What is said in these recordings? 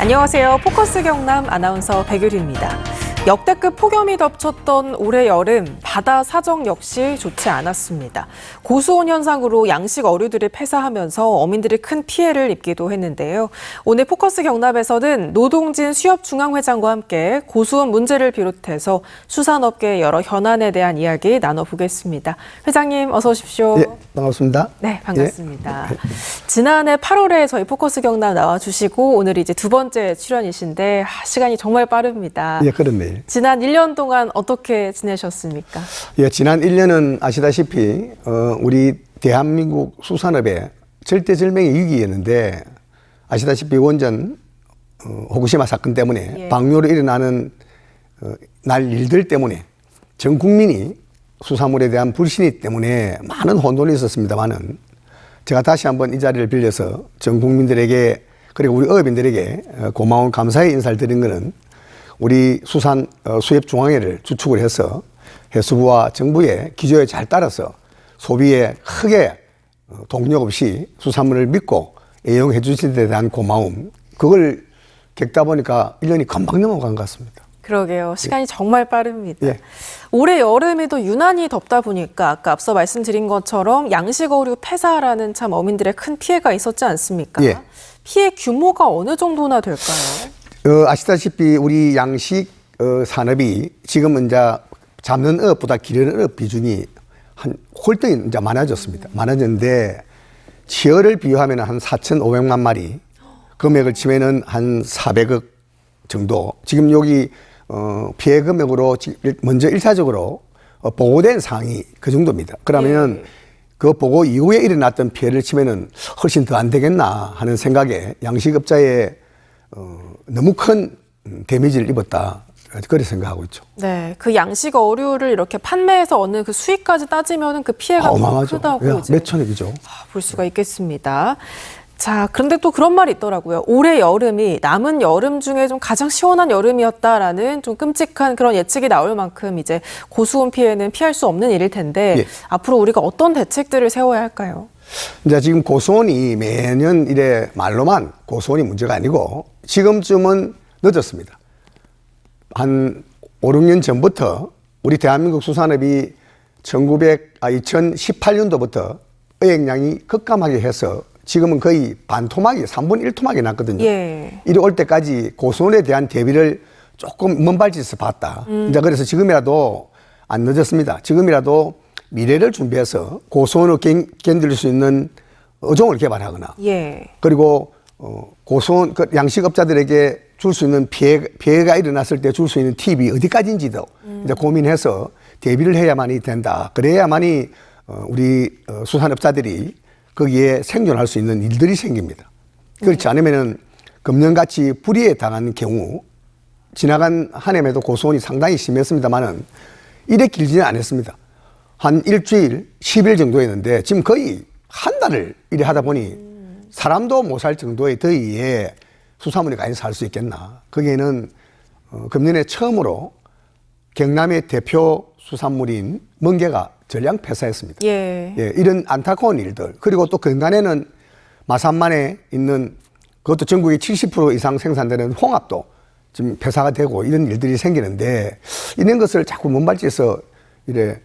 안녕하세요. 포커스 경남 아나운서 백유리입니다. 역대급 폭염이 덮쳤던 올해 여름, 바다 사정 역시 좋지 않았습니다. 고수온 현상으로 양식 어류들이 폐사하면서 어민들이 큰 피해를 입기도 했는데요. 오늘 포커스 경남에서는 노동진 수협중앙회장과 함께 고수온 문제를 비롯해서 수산업계의 여러 현안에 대한 이야기 나눠보겠습니다. 회장님 어서 오십시오. 예, 반갑습니다. 네, 반갑습니다. 예. 지난해 8월에 저희 포커스 경남 나와주시고 오늘 이제 두 번째 출연이신데 시간이 정말 빠릅니다. 예, 그렇네요. 지난 1년 동안 어떻게 지내셨습니까? 예, 지난 1년은 아시다시피 우리 대한민국 수산업의 절대절명의 위기였는데 아시다시피 원전 후쿠시마 사건 때문에 방류로 일어나는 날 일들 때문에 전 국민이 수산물에 대한 불신이 때문에 많은 혼돈이 있었습니다만은 제가 다시 한번 이 자리를 빌려서 전 국민들에게 그리고 우리 어업인들에게 고마운 감사의 인사를 드린 것은 우리 수산 수협중앙회를 주축을 해서 해수부와 정부의 기조에 잘 따라서 소비에 크게 동력 없이 수산물을 믿고 애용해 주신 데 대한 고마움, 그걸 겪다 보니까 1년이 금방 넘어간 것 같습니다. 그러게요. 시간이 정말 빠릅니다. 예. 올해 여름에도 유난히 덥다 보니까 아까 앞서 말씀드린 것처럼 양식 어류 폐사라는 참 어민들의 큰 피해가 있었지 않습니까? 예. 피해 규모가 어느 정도나 될까요? 아시다시피 우리 양식 산업이 지금은 이제 잡는 어업보다 기르는 어업 비중이 한 홀등이 이제 많아졌습니다. 많아졌는데 치어를 비유하면 한 4,500만 마리, 금액을 치면은 한 400억 정도. 지금 여기 피해 금액으로 먼저 1차적으로 보고된 사항이 그 정도입니다. 그러면 그 보고 이후에 일어났던 피해를 치면은 훨씬 더 안 되겠나 하는 생각에 양식업자의 너무 큰 데미지를 입었다. 그렇게 생각하고 있죠. 네, 그 양식 어류를 이렇게 판매해서 얻는 그 수익까지 따지면 그 피해가 더 크다고 몇 천억이죠. 볼 수가 있겠습니다. 자, 그런데 또 그런 말이 있더라고요. 올해 여름이 남은 여름 중에 좀 가장 시원한 여름이었다라는 좀 끔찍한 그런 예측이 나올 만큼 이제 고수온 피해는 피할 수 없는 일일 텐데 앞으로 우리가 어떤 대책들을 세워야 할까요? 이제 지금 고수온이 매년 이래 말로만 고수온이 문제가 아니고 지금쯤은 늦었습니다. 한 5, 6년 전부터 우리 대한민국 수산업이 2018년도부터 어획량이 급감하게 해서 지금은 거의 반토막이 3분의 1토막이 났거든요. 이리 올 때까지 고수온에 대한 대비를 조금 먼발치에서 봤다. 이제 그래서 지금이라도 안 늦었습니다. 지금이라도 미래를 준비해서 고수온을 견딜 수 있는 어종을 개발하거나 그리고 고수온 양식업자들에게 줄 수 있는 피해가 일어났을 때 줄 수 있는 팁이 어디까지인지도 이제 고민해서 대비를 해야만이 된다. 그래야만이 우리 수산업자들이 거기에 생존할 수 있는 일들이 생깁니다. 그렇지 않으면은 금년같이 불의에 당한 경우 지나간 한 해에도 고수온이 상당히 심했습니다만은 이래 길지는 않았습니다. 한 일주일, 10일 정도였는데 지금 거의 한 달을 이래 하다 보니 사람도 못 살 정도의 더위에 수산물이 과연 살 수 있겠나. 거기에는 금년에 처음으로 경남의 대표 수산물인 멍게가 전량 폐사했습니다. 이런 안타까운 일들. 그리고 또 근간에는 마산만에 있는 그것도 전국의 70% 이상 생산되는 홍합도 지금 폐사가 되고 이런 일들이 생기는데 이런 것을 자꾸 먼발치에서 이래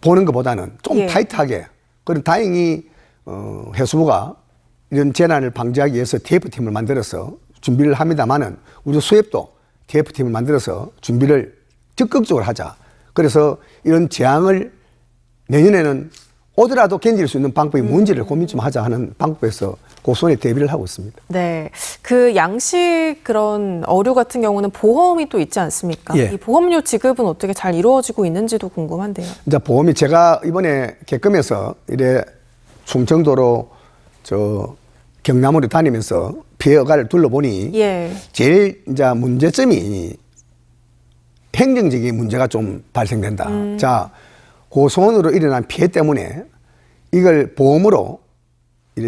보는 것보다는 좀 타이트하게. 그리고 다행히 해수부가 이런 재난을 방지하기 위해서 TF팀을 만들어서 준비를 합니다만은 우리 수협도 TF팀을 만들어서 준비를 적극적으로 하자. 그래서 이런 재앙을 내년에는 오더라도 견딜 수 있는 방법이 뭔지를 고민 좀 하자 하는 방법에서 고수온에 대비를 하고 있습니다. 네, 그 양식 그런 어류 같은 경우는 보험이 또 있지 않습니까? 이 보험료 지급은 어떻게 잘 이루어지고 있는지도 궁금한데요. 이제 보험이 제가 이번에 개검에서 이래 충청도로 경남으로 다니면서 피해 여가를 둘러보니 제일 이제 문제점이 행정적인 문제가 좀 발생된다. 자, 고수온으로 일어난 피해 때문에 이걸 보험으로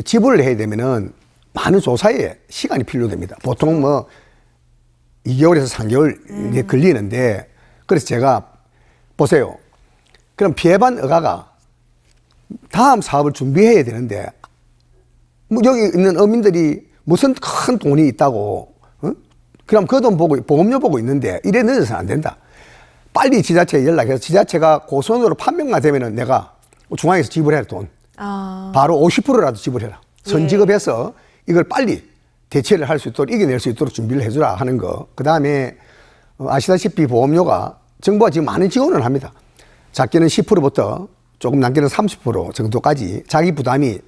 지불을 해야 되면은 많은 조사에 시간이 필요됩니다. 보통 뭐 2개월에서 3개월 이게 걸리는데 그래서 제가 보세요. 그럼 피해반 어가가 다음 사업을 준비해야 되는데 뭐 여기 있는 어민들이 무슨 큰 돈이 있다고 그럼 그 돈 보고 보험료 보고 있는데 이래 늦어서는 안 된다. 빨리 지자체에 연락해서 지자체가 고선으로 판명만 되면은 내가 중앙에서 지불해라 돈. 바로 50%라도 지불해라. 선지급해서 이걸 빨리 대체를 할 수 있도록 이겨낼 수 있도록 준비를 해주라 하는 거. 그 다음에 아시다시피 보험료가 정부가 지금 많은 지원을 합니다. 작게는 10%부터 조금 남게는 30% 정도까지 자기 부담이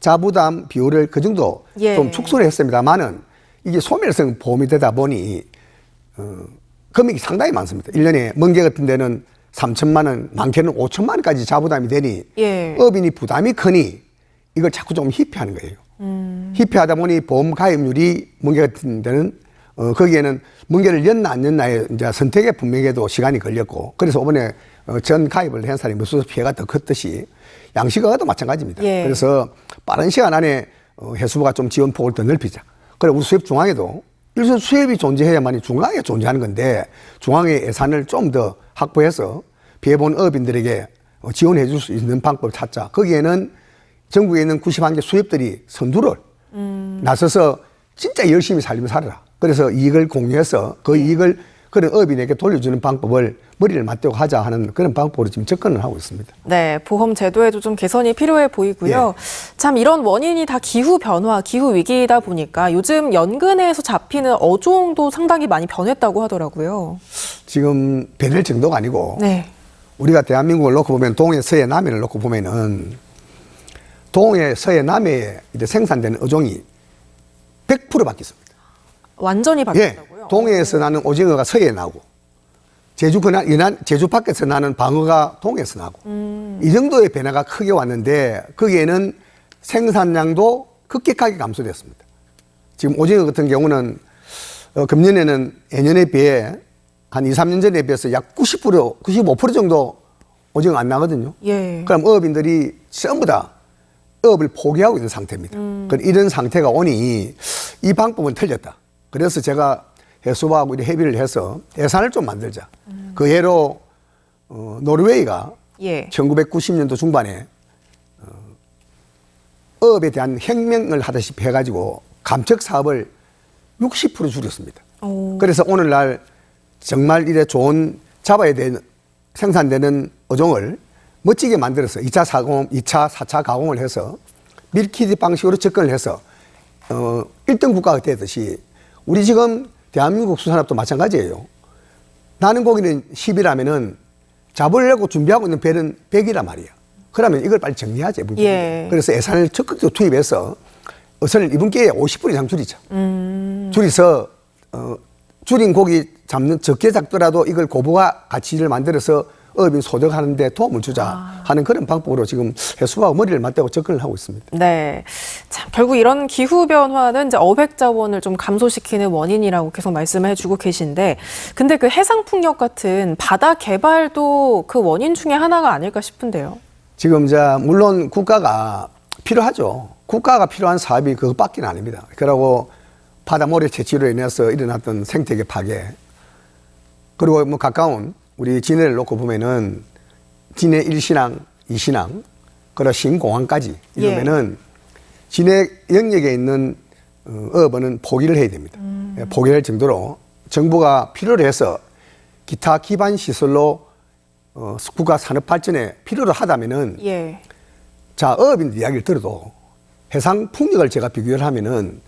자부담 비율을 그 정도 좀 축소를 했습니다만은 이게 소멸성 보험이 되다 보니 금액이 상당히 많습니다. 1년에 먼 게 같은 데는 3천만 원, 많게는 5천만 원까지 자부담이 되니 업인이 부담이 크니 이걸 자꾸 좀 희피하는 거예요. 희피하다 보니 보험 가입률이 먼 게 같은 데는 거기에는 먼게를 였나 안 였나에 이제 선택에 분명히도 시간이 걸렸고 그래서 이번에 전 가입을 한 사람이 무슨 피해가 더 컸듯이 양식어도 마찬가지입니다. 그래서 빠른 시간 안에 해수부가 좀 지원폭을 더 넓히자. 그래 우리 수협중앙에도 일선 수협이 존재해야만이 중앙에 존재하는 건데 중앙의 예산을 좀 더 확보해서 피해본 업인들에게 지원해 줄 수 있는 방법을 찾자. 거기에는 전국에 있는 91개 수협들이 선두를 나서서 진짜 열심히 살면 살아라. 그래서 이익을 공유해서 그 이익을 그런 업인에게 돌려주는 방법을 머리를 맞대고 하자 하는 그런 방법으로 지금 접근을 하고 있습니다. 네, 보험 제도에도 좀 개선이 필요해 보이고요. 참 이런 원인이 다 기후 변화, 기후 위기이다 보니까 요즘 연근해에서 잡히는 어종도 상당히 많이 변했다고 하더라고요. 지금 변할 정도가 아니고 우리가 대한민국을 놓고 보면 동해, 서해, 남해를 놓고 보면은 동해, 서해, 남해에 이제 생산되는 어종이 100% 바뀌었습니다. 완전히 바뀌었다고요? 동해에서 나는 오징어가 서해에 나오고 제주 밖에서 나는 방어가 동해에서 나고 이 정도의 변화가 크게 왔는데 거기에는 생산량도 급격하게 감소됐습니다. 지금 오징어 같은 경우는 금년에는 예년에 비해 한 2, 3년 전에 비해서 약 90%, 95% 정도 오징어 안 나거든요. 그럼 어업인들이 전부 다 어업을 포기하고 있는 상태입니다. 이런 상태가 오니 이 방법은 틀렸다. 그래서 제가 해수부하고 협의를 해서 예산을 좀 만들자. 그 예로 노르웨이가 1990년도 중반에 어업에 대한 혁명을 하다시피 해가지고 감척 사업을 60% 줄였습니다. 그래서 오늘날 정말 이래 좋은 잡아야 되는 생산되는 어종을 멋지게 만들어서 2차 사공, 2차, 4차 가공을 해서 밀키트 방식으로 접근을 해서 1등 국가가 되듯이 우리 지금 대한민국 수산업도 마찬가지예요. 나는 고기는 10이라면은 잡으려고 준비하고 있는 배는 100이란 말이야. 그러면 이걸 빨리 정리하자. 그래서 예산을 적극적으로 투입해서 어선을 이번 기회에 50% 이상 줄이자. 줄여서 줄인 고기 잡는 적게 잡더라도 이걸 고부가 가치를 만들어서 어업인 소득하는 데 도움을 주자 하는 그런 방법으로 지금 해수부하고 머리를 맞대고 접근을 하고 있습니다. 네. 참, 결국 이런 기후변화는 이제 어획 자원을 좀 감소시키는 원인이라고 계속 말씀해 주고 계신데, 근데 그 해상풍력 같은 바다 개발도 그 원인 중에 하나가 아닐까 싶은데요. 지금 물론 국가가 필요하죠. 국가가 필요한 사업이 그것밖에 아닙니다. 그러고 바다모래 채취로 인해서 일어났던 생태계 파괴, 그리고 뭐 가까운 우리 진해를 놓고 보면은 진해 1신항, 2신항, 그리고 신공항까지 이러면은 진해 영역에 있는 어업은 포기를 해야 됩니다. 포기할 정도로 정부가 필요로 해서 기타 기반 시설로 국가 산업 발전에 필요로 하다면은 자, 어업인들 이야기를 들어도 해상 풍력을 제가 비교를 하면은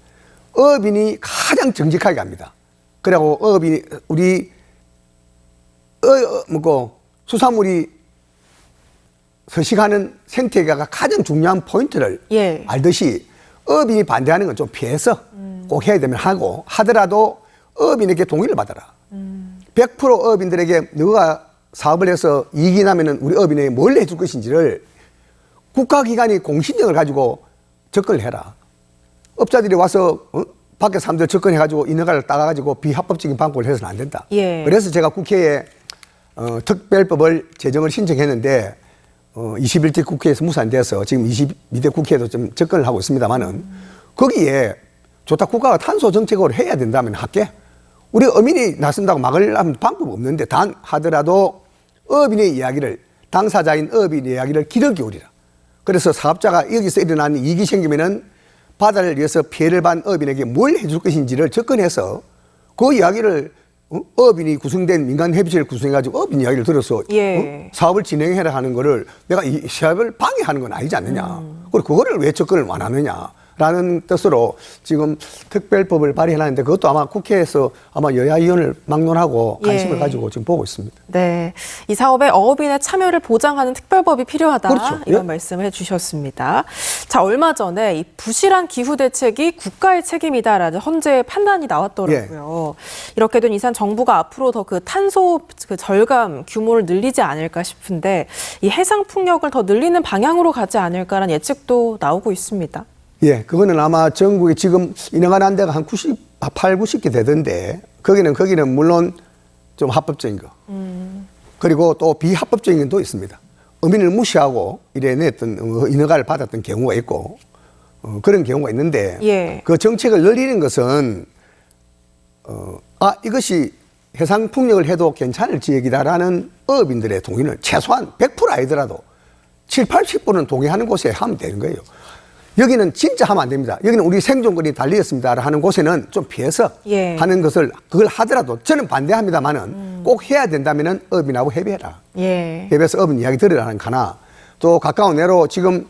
어업인이 가장 정직하게 합니다. 그리고 어업인이 우리 수산물이 서식하는 생태계가 가장 중요한 포인트를 알듯이 어업인이 반대하는 건 좀 피해서 꼭 해야 되면 하고 하더라도 어업인에게 동의를 받아라. 100% 어업인들에게 너가 사업을 해서 이익이 나면은 우리 어업인에게 뭘 해줄 것인지를 국가기관이 공신력을 가지고 접근을 해라. 업자들이 와서 밖에 사람들 접근해가지고 인허가를 따가지고 비합법적인 방법을 해서는 안 된다. 그래서 제가 국회에 특별법을 제정을 신청했는데 21대 국회에서 무산돼서 지금 22대 국회에도 좀 접근을 하고 있습니다만은 거기에 좋다 국가가 탄소 정책으로 해야 된다면 할게. 우리 어민이 나선다고 막을 하면 방법 없는데 단 하더라도 어민의 이야기를 당사자인 어민의 이야기를 귀를 기울이라. 그래서 사업자가 여기서 일어나는 이익이 생기면은 바다를 위해서 피해를 받은 어민에게 뭘 해줄 것인지를 접근해서 그 이야기를 업인이 구성된 민간 협의체를 구성해가지고 업인 이야기를 들어서 사업을 진행해라 하는 거를 내가 이 사업을 방해하는 건 아니지 않느냐. 그리고 그거를 왜 접근을 안 하느냐. 라는 뜻으로 지금 특별법을 발의해놨는데 그것도 아마 국회에서 아마 여야 의원을 막론하고 관심을 가지고 지금 보고 있습니다. 네, 이 사업에 어업인의 참여를 보장하는 특별법이 필요하다. 그렇죠. 이런 말씀을 해주셨습니다. 자, 얼마 전에 이 부실한 기후 대책이 국가의 책임이다라는 헌재의 판단이 나왔더라고요. 이렇게 된 이상 정부가 앞으로 더 그 탄소 절감 규모를 늘리지 않을까 싶은데 이 해상 풍력을 더 늘리는 방향으로 가지 않을까라는 예측도 나오고 있습니다. 예, 그거는 아마 전국에 지금 인허가난 데가 한 8, 90개 되던데, 거기는 물론 좀 합법적인 거. 그리고 또 비합법적인 것도 있습니다. 어민을 무시하고 이래 냈던 인허가를 받았던 경우가 있고, 그런 경우가 있는데, 그 정책을 늘리는 것은, 이것이 해상풍력을 해도 괜찮을 지역이다라는 어업인들의 동의는 최소한 100% 아니더라도 7, 80%는 동의하는 곳에 하면 되는 거예요. 여기는 진짜 하면 안 됩니다. 여기는 우리 생존권이 달리겠습니다 하는 곳에는 좀 피해서 하는 것을 그걸 하더라도 저는 반대합니다만은 꼭 해야 된다면은 업인하고 협의해라. 협의해서 업인 이야기 들으라는 거나 또 가까운 내로 지금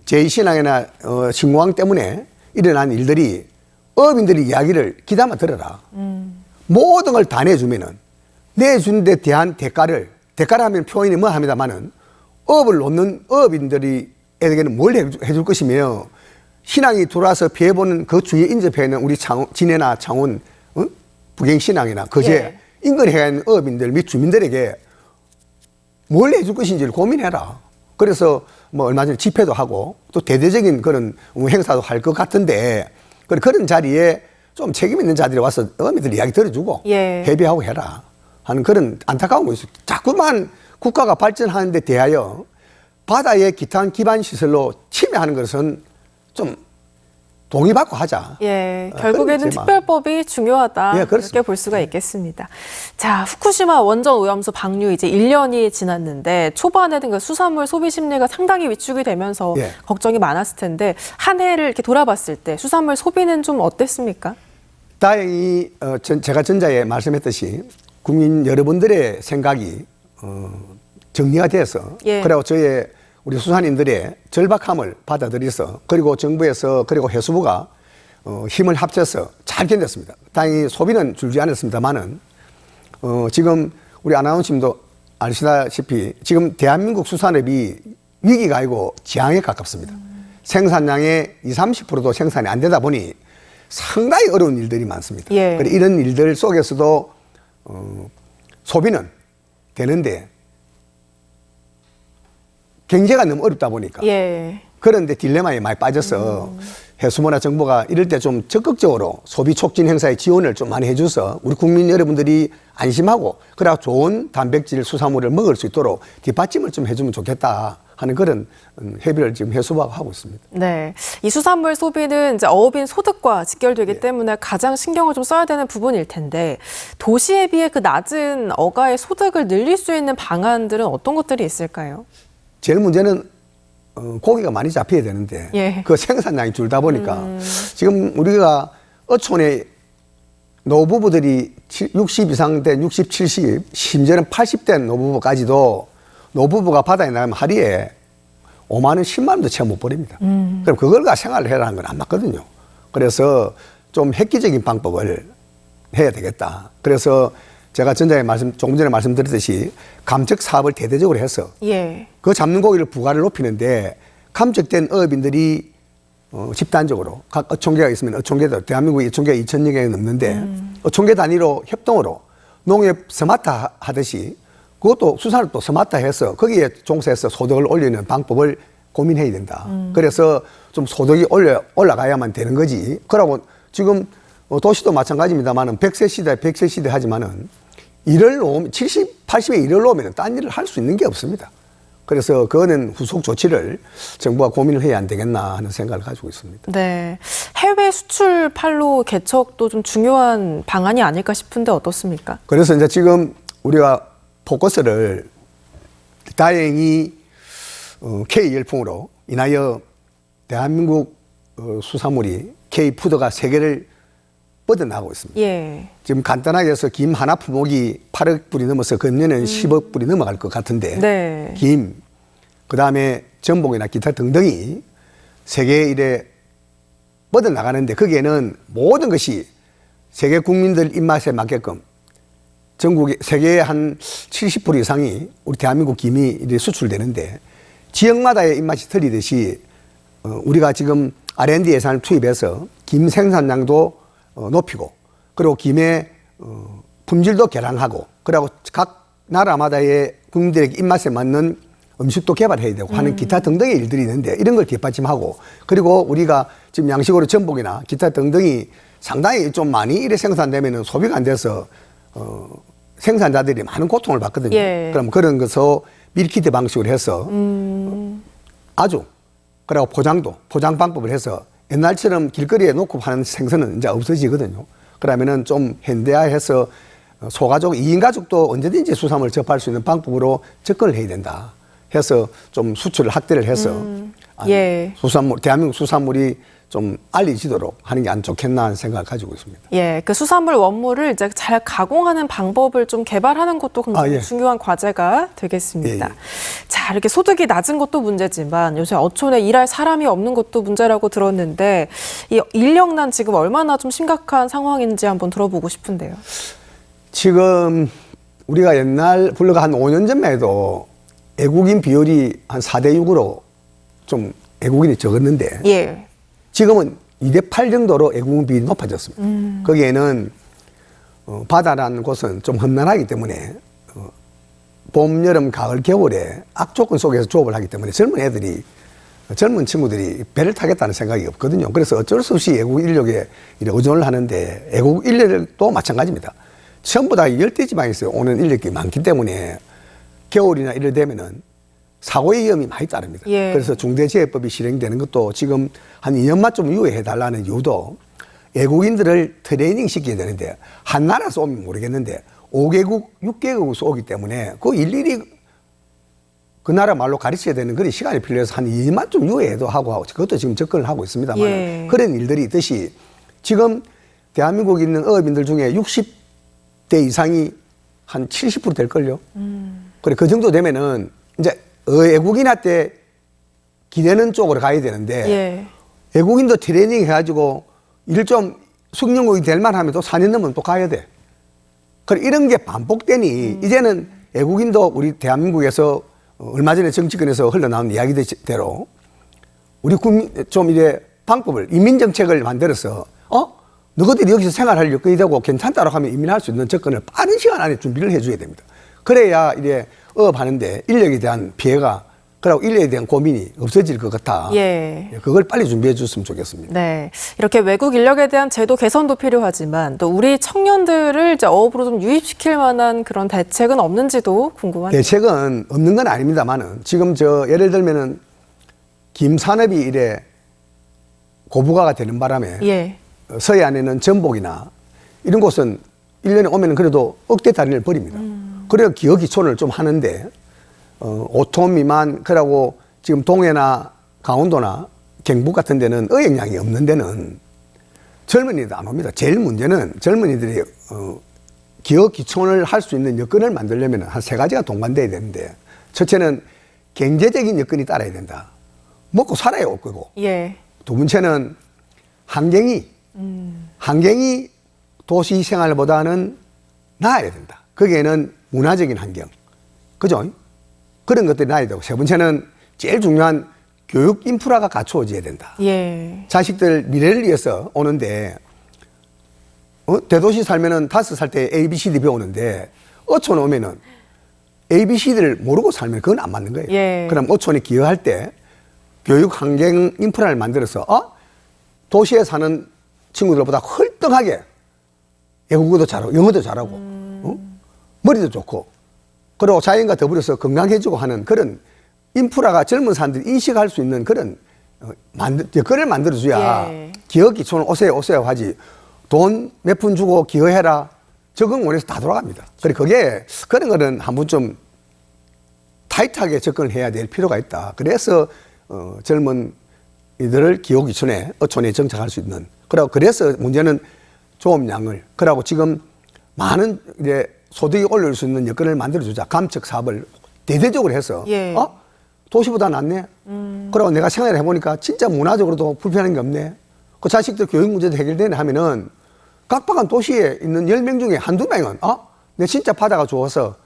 제2신항이나 신공항 때문에 일어난 일들이 업인들이 이야기를 기다만 들어라. 모든 걸 다 내주면은 내준 데 대한 대가라면 표현이 뭐 합니다만은 업을 놓는 업인들이 에게는 뭘 해줄 것이며 신앙이 돌아서 피해보는 그 주위에 인접해 있는 우리 진해나 창원, 북경신항이나 거제 인근에 있는 어업인들 및 주민들에게 뭘 해줄 것인지를 고민해라. 그래서 뭐 얼마 전에 집회도 하고 또 대대적인 그런 행사도 할 것 같은데 그런 자리에 좀 책임 있는 자들이 와서 어민들 이야기 들어주고 협의하고 해라 하는 그런 안타까운 거 있어요. 자꾸만 국가가 발전하는 데 대하여 바다의 기탄 기반 시설로 침해하는 것은 좀 동의받고 하자. 결국에는 특별법이 중요하다. 그렇게 볼 수가 있겠습니다. 자, 후쿠시마 원전 오염수 방류 이제 1년이 지났는데 초반에 그 수산물 소비 심리가 상당히 위축이 되면서 걱정이 많았을 텐데 한 해를 이렇게 돌아봤을 때 수산물 소비는 좀 어땠습니까? 다행히 제가 전자에 말씀했듯이 국민 여러분들의 생각이 정리가 돼서 그리고 저의 우리 수산인들의 절박함을 받아들여서 그리고 정부에서 그리고 해수부가 힘을 합쳐서 잘 견뎠습니다. 다행히 소비는 줄지 않았습니다만은 지금 우리 아나운서님도 아시다시피 지금 대한민국 수산업이 위기가 아니고 지향에 가깝습니다. 생산량의 20, 30%도 생산이 안 되다 보니 상당히 어려운 일들이 많습니다. 이런 일들 속에서도 소비는 되는데 경제가 너무 어렵다 보니까 그런데 딜레마에 많이 빠져서 해수부나 정부가 이럴 때 좀 적극적으로 소비 촉진 행사에 지원을 좀 많이 해줘서 우리 국민 여러분들이 안심하고 그래 좋은 단백질 수산물을 먹을 수 있도록 뒷받침을 좀 해주면 좋겠다 하는 그런 협의를 지금 해수부하고 하고 있습니다. 네, 이 수산물 소비는 이제 어업인 소득과 직결되기 때문에 가장 신경을 좀 써야 되는 부분일 텐데 도시에 비해 그 낮은 어가의 소득을 늘릴 수 있는 방안들은 어떤 것들이 있을까요? 제일 문제는 고기가 많이 잡혀야 되는데 그 생산량이 줄다 보니까 지금 우리가 어촌에 노부부들이 60 이상 된 60, 70 심지어는 80된 노부부까지도 노부부가 바다에 나가면 하루에 5만 원, 10만 원도 채 못 버립니다. 그럼 그걸가 생활을 해라는 건 안 맞거든요. 그래서 좀 획기적인 방법을 해야 되겠다. 그래서 제가 전자에 조금 전에 말씀드렸듯이 감척 사업을 대대적으로 해서 그 잡는 고기를 부가를 높이는데 감척된 어업인들이 집단적으로 각 어촌계가 있으면 어촌계도 대한민국에 어촌계가 2,000여 개가 넘는데 어촌계 단위로 협동으로 농업 스마트 하듯이 그것도 수산을 또 스마트 해서 거기에 종사해서 소득을 올리는 방법을 고민해야 된다. 그래서 좀 소득이 올라가야만 되는 거지. 그러고 지금 도시도 마찬가지입니다만은 100세 시대 하지만은 일을 놓으면 70, 80에 일을 놓으면 딴 일을 할 수 있는 게 없습니다. 그래서 그거는 후속 조치를 정부가 고민을 해야 안 되겠나 하는 생각을 가지고 있습니다. 네, 해외 수출 판로 개척도 좀 중요한 방안이 아닐까 싶은데 어떻습니까? 그래서 이제 지금 우리가 포커스를 다행히 K열풍으로 인하여 대한민국 수산물이 K푸드가 세계를 뻗어나가고 있습니다. 예. 지금 간단하게 해서 김 하나 품목이 8억 불이 넘어서 금년에는 10억 불이 넘어갈 것 같은데 네. 김, 그다음에 전복이나 기타 등등이 세계에 이래 뻗어나가는데 거기에는 모든 것이 세계 국민들 입맛에 맞게끔 전국에 세계의 한 70% 이상이 우리 대한민국 김이 이래 수출되는데 지역마다의 입맛이 틀리듯이 우리가 지금 R&D 예산을 투입해서 김 생산량도 높이고 그리고 김의 품질도 개량하고 그리고 각 나라마다의 국민들에게 입맛에 맞는 음식도 개발해야 되고 하는 기타 등등의 일들이 있는데 이런 걸 뒷받침하고 그리고 우리가 지금 양식으로 전복이나 기타 등등이 상당히 좀 많이 이래 생산되면은 소비가 안 돼서 생산자들이 많은 고통을 받거든요. 예. 그럼 그런 것을 밀키트 방식으로 해서 아주 그리고 포장 방법을 해서 옛날처럼 길거리에 놓고 파는 생선은 이제 없어지거든요. 그러면은 좀 현대화해서 소가족, 2인 가족도 언제든지 수산물을 접할 수 있는 방법으로 접근을 해야 된다. 해서 좀 수출을 확대를 해서 예. 수산물, 대한민국 수산물이 좀 알려지도록 하는 게 안 좋겠나 하는 생각을 가지고 있습니다. 예, 그 수산물 원물을 이제 잘 가공하는 방법을 좀 개발하는 것도 굉장히 예. 중요한 과제가 되겠습니다. 예, 예. 자, 이렇게 소득이 낮은 것도 문제지만 요새 어촌에 일할 사람이 없는 것도 문제라고 들었는데 이 인력난 지금 얼마나 좀 심각한 상황인지 한번 들어보고 싶은데요. 지금 우리가 옛날 불과 한 5년 전만 해도 외국인 비율이 한 4대 6으로 좀 외국인이 적었는데 예. 지금은 2대 8 정도로 외국인 비율이 높아졌습니다. 거기에는 바다라는 곳은 좀 험난하기 때문에 봄, 여름, 가을, 겨울에 악조건 속에서 조업을 하기 때문에 젊은 친구들이 배를 타겠다는 생각이 없거든요. 그래서 어쩔 수 없이 외국 인력에 의존을 하는데 외국 인력도 마찬가지입니다. 전부 다 열대지방에서 오는 인력이 많기 때문에 겨울이나 이럴 되면은 사고의 위험이 많이 따릅니다. 예. 그래서 중대재해법이 실행되는 것도 지금 한 2년만 좀 유예해달라는 이유도 외국인들을 트레이닝 시켜야 되는데 한 나라에서 오면 모르겠는데 5개국, 6개국에서 오기 때문에 그 일일이 그 나라 말로 가르쳐야 되는 그런 시간이 필요해서 한 2년만 좀 유예해도 하고 그것도 지금 접근을 하고 있습니다만 예. 그런 일들이 있듯이 지금 대한민국에 있는 어업인들 중에 60대 이상이 한 70% 될걸요. 그래, 그 정도 되면은 이제 외국인한테 기대는 쪽으로 가야 되는데 예. 외국인도 트레이닝 해가지고 일 좀 숙련국이 될 만하면 또 4년 넘으면 또 가야 돼. 그래, 이런 게 반복되니 이제는 외국인도 우리 대한민국에서 얼마 전에 정치권에서 흘러나온 이야기대로 우리 국민 좀 이래 방법을 이민정책을 만들어서 너희들이 여기서 생활할 여건이 되고 괜찮다고 하면 이민할 수 있는 접근을 빠른 시간 안에 준비를 해줘야 됩니다. 그래야 이제 어업하는데 인력에 대한 피해가 그리고 인력에 대한 고민이 없어질 것 같아. 예. 그걸 빨리 준비해 줬으면 좋겠습니다. 네. 이렇게 외국 인력에 대한 제도 개선도 필요하지만 또 우리 청년들을 이제 어업으로 좀 유입시킬 만한 그런 대책은 없는지도 궁금합니다. 대책은 없는 건 아닙니다만은 지금 예를 들면은 김산업이 이래 고부가가 되는 바람에 예. 서해안에는 전복이나 이런 곳은 1년에 오면 그래도 억대 달인을 벌입니다. 그래야 기업기촌을 좀 하는데 5톤 미만 그러고 지금 동해나 강원도나 경북 같은 데는 어획량이 없는 데는 젊은이들 안 옵니다. 제일 문제는 젊은이들이 기업기촌을 할 수 있는 여건을 만들려면 한 3가지가 동반돼야 되는데 첫째는 경제적인 여건이 따라야 된다. 먹고 살아야 올 거고. 예. 두 번째는 환경이 도시 생활보다는 나아야 된다. 거기에는 문화적인 환경, 그죠? 그런 것들이 나아야 되고 세 번째는 제일 중요한 교육 인프라가 갖추어져야 된다. 예. 자식들 미래를 위해서 오는데 대도시 살면은 5살 때 ABCD 배우는데 어촌 오면은 ABCD를 모르고 살면 그건 안 맞는 거예요. 예. 그럼 어촌에 기여할 때 교육 환경 인프라를 만들어서 도시에 사는 친구들보다 헐떡하게 외국어도 잘하고 영어도 잘하고 머리도 좋고 그리고 자연과 더불어서 건강해지고 하는 그런 인프라가 젊은 사람들이 인식할 수 있는 그런 여건을 만들어줘야 예. 기업 기촌을 오세요 하지 돈 몇 푼 주고 기여해라 적응 원해서 다 돌아갑니다. 그래 그게 그런 거는 한 번쯤 타이트하게 접근을 해야 될 필요가 있다. 그래서 젊은 이들을 기업 기촌에 어촌에 정착할 수 있는 그래서 문제는 조업량을 그러고 지금 많은 이제 소득이 올릴 수 있는 여건을 만들어주자. 감척 사업을 대대적으로 해서 예. 도시보다 낫네. 그러고 내가 생각을 해보니까 진짜 문화적으로도 불편한 게 없네. 그 자식들 교육 문제도 해결되네 하면은 각박한 도시에 있는 10명 중에 한두 명은 내 진짜 바다가 좋아서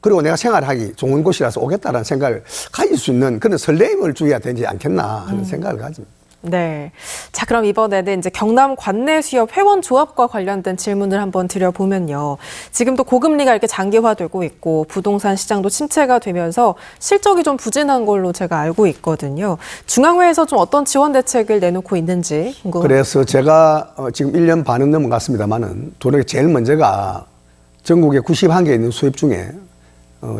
그리고 내가 생활하기 좋은 곳이라서 오겠다라는 생각을 가질 수 있는 그런 설레임을 주어야 되지 않겠나 하는 생각을 가집니다. 네. 자, 그럼 이번에는 이제 경남 관내 수협 회원 조합과 관련된 질문을 한번 드려보면요. 지금도 고금리가 이렇게 장기화되고 있고 부동산 시장도 침체가 되면서 실적이 좀 부진한 걸로 제가 알고 있거든요. 중앙회에서 좀 어떤 지원 대책을 내놓고 있는지 궁금합니다. 그래서 제가 지금 1년 반은 넘어갔습니다만은 도로에 제일 먼저가 전국에 91개 있는 수협 중에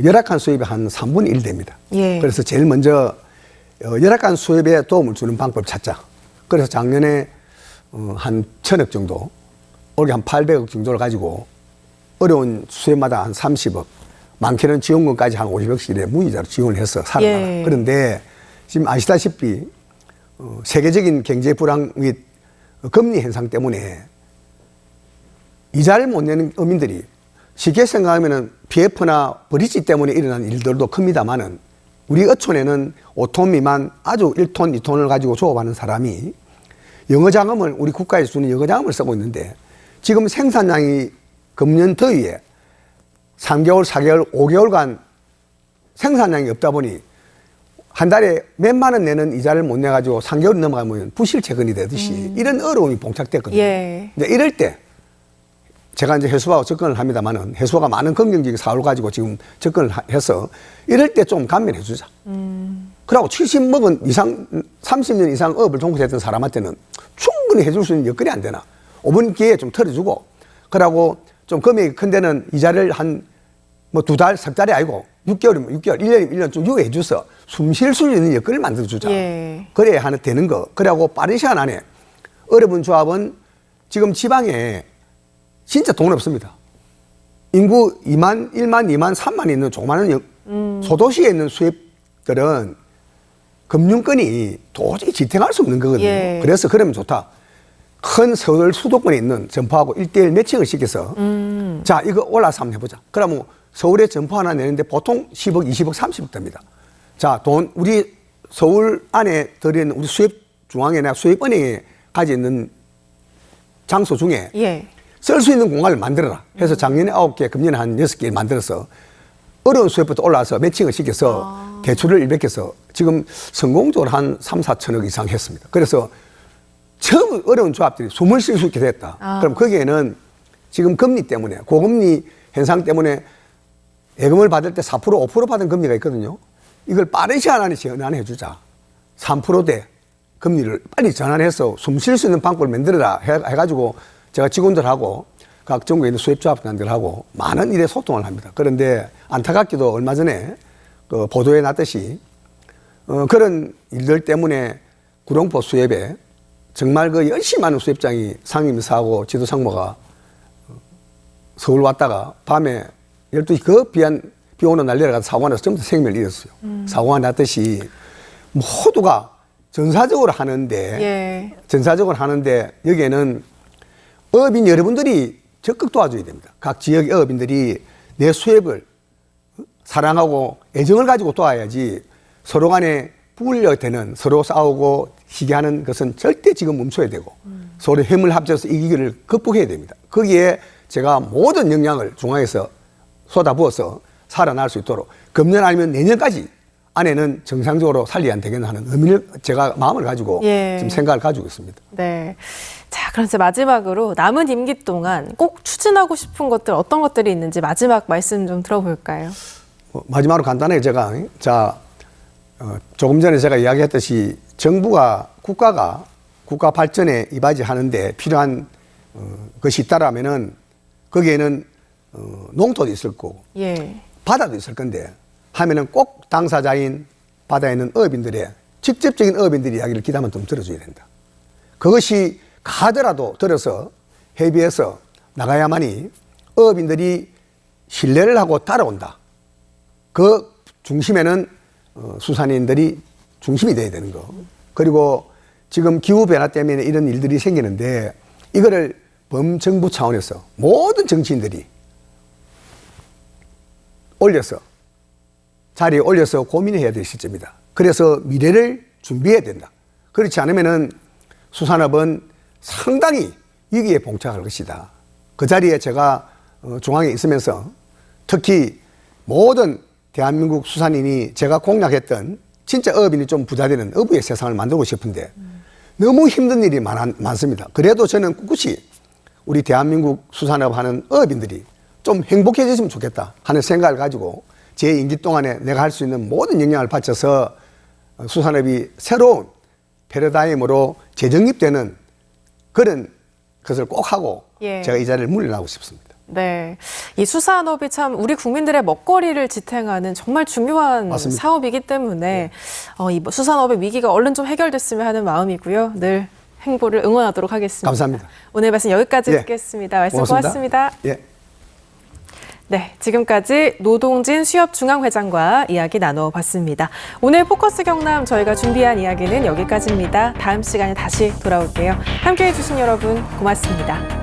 열악한 수협이 한 3분의 1 됩니다. 예. 그래서 제일 먼저 열악한 수협에 도움을 주는 방법을 찾자. 그래서 작년에 한 1,000억 정도, 올해 한 800억 정도를 가지고 어려운 수협마다 한 30억, 많게는 지원금까지 한 50억씩 무이자로 지원을 해서 살아나가. 예. 그런데 지금 아시다시피 세계적인 경제 불황 및 금리 현상 때문에 이자를 못 내는 어민들이 쉽게 생각하면 PF나 브릿지 때문에 일어난 일들도 큽니다만은 우리 어촌에는 5톤 미만 아주 1톤, 2톤을 가지고 조업하는 사람이 영어자금을 우리 국가에서 주는 영어자금을 쓰고 있는데 지금 생산량이 금년 더위에 3개월, 4개월, 5개월간 생산량이 없다 보니 한 달에 몇만 원 내는 이자를 못 내가지고 3개월 넘어가면 부실채권이 되듯이 이런 어려움이 봉착됐거든요. 예. 이제 이럴 때 제가 이제 해수하고 접근을 합니다만은 해수가 많은 검경직 사업을 가지고 지금 접근을 해서 이럴 때 좀 감면해 주자. 그러고 70 먹은 이상, 30년 이상 업을 종사했던 사람한테는 충분히 해줄 수 있는 여건이 안 되나. 5분 기회에 좀 털어주고, 그러고 좀 금액이 큰 데는 이자를 한 뭐 2달, 석 달이 아니고 6개월이면 6개월, 1년이면 1년 좀 유예해 줘서 숨 쉴 수 있는 여건을 만들어 주자. 예. 그래야 하나 되는 거. 그러고 빠른 시간 안에 어려운 조합은 지금 지방에 진짜 돈 없습니다. 인구 2만, 1만, 2만, 3만 있는 조그마한 소도시에 있는 수협들은 금융권이 도저히 지탱할 수 없는 거거든요. 예. 그래서 그러면 좋다. 큰 서울 수도권에 있는 점포하고 1대1 매칭을 시켜서 자, 이거 올라서 한번 해보자. 그러면 서울에 점포 하나 내는데 보통 10억, 20억, 30억 됩니다. 자, 돈, 우리 서울 안에 들어있는 우리 수협 중앙회나 수협은행에 가지고 있는 장소 중에 예. 쓸 수 있는 공간을 만들어라 해서 작년에 9개, 금년에 한 6개 만들어서 어려운 수협부터 올라와서 매칭을 시켜서 대출을 일백해서 지금 성공적으로 한 3, 4천억 이상 했습니다. 그래서 처음 어려운 조합들이 숨을 쉴 수 있게 됐다. 그럼 거기에는 지금 금리 때문에 고금리 현상 때문에 예금을 받을 때 4%, 5% 받은 금리가 있거든요. 이걸 빠른 시간 안에 전환해 주자. 3%대 금리를 빨리 전환해서 숨 쉴 수 있는 방법을 만들어라 해가지고 제가 직원들하고 각 전국에 있는 수협조합장들하고 많은 일에 소통을 합니다. 그런데 안타깝게도 얼마 전에 그 보도에 났듯이 그런 일들 때문에 구룡포 수협에 정말 그 열심히 많은 수협장이 상임이사하고 지도상무가 서울 왔다가 밤에 12시 그 비 오는 날 내려가서 사고가 나서 전부 다 생명을 잃었어요. 사고가 났듯이 모두가 전사적으로 하는데 예. 전사적으로 하는데 여기에는 어업인 여러분들이 적극 도와줘야 됩니다. 각 지역의 어업인들이 내 수협을 사랑하고 애정을 가지고 도와야지 서로 간에 부울려되는 서로 싸우고 시기하는 것은 절대 지금 멈춰야 되고 서로 힘을 합쳐서 이기기를 극복해야 됩니다. 거기에 제가 모든 역량을 중앙에서 쏟아부어서 살아날 수 있도록 금년 아니면 내년까지 안에는 정상적으로 살려야 되겠나 하는 의미를 제가 마음을 가지고 예. 지금 생각을 가지고 있습니다. 네. 자, 그럼 이제 마지막으로 남은 임기 동안 꼭 추진하고 싶은 것들 어떤 것들이 있는지 마지막 말씀 좀 들어볼까요? 마지막으로 간단하게 제가 조금 전에 제가 이야기했듯이 정부가 국가가 국가 발전에 이바지하는데 필요한 것이 있다라면은 거기에는 농토도 있을 거고 예. 바다도 있을 건데 하면은 꼭 당사자인 바다에 있는 어업인들의 직접적인 어업인들의 이야기를 기다만 좀 들어줘야 된다. 그것이 가더라도 들어서 해비해서 나가야만이 어업인들이 신뢰를 하고 따라온다. 그 중심에는 수산인들이 중심이 돼야 되는 거. 그리고 지금 기후변화 때문에 이런 일들이 생기는데 이거를 범정부 차원에서 모든 정치인들이 올려서 자리에 올려서 고민해야 될 시점이다. 그래서 미래를 준비해야 된다. 그렇지 않으면은 수산업은 상당히 위기에 봉착할 것이다. 그 자리에 제가 중앙에 있으면서 특히 모든 대한민국 수산인이 제가 공략했던 진짜 어업인이 좀 부자되는 어부의 세상을 만들고 싶은데 너무 힘든 일이 많습니다. 그래도 저는 꿋꿋이 우리 대한민국 수산업 하는 어업인들이 좀 행복해졌으면 좋겠다 하는 생각을 가지고 제 임기 동안에 내가 할 수 있는 모든 역량을 바쳐서 수산업이 새로운 패러다임으로 재정립되는 그런 것을 꼭 하고 제가 이 자리를 물러나고 싶습니다. 네, 이 수산업이 참 우리 국민들의 먹거리를 지탱하는 정말 중요한 맞습니다. 사업이기 때문에 이 수산업의 위기가 얼른 좀 해결됐으면 하는 마음이고요. 늘 행보를 응원하도록 하겠습니다. 감사합니다. 오늘 말씀 여기까지 듣겠습니다. 말씀 고맙습니다. 예. 네, 지금까지 노동진 수협중앙회장과 이야기 나눠봤습니다. 오늘 포커스 경남 저희가 준비한 이야기는 여기까지입니다. 다음 시간에 다시 돌아올게요. 함께해 주신 여러분 고맙습니다.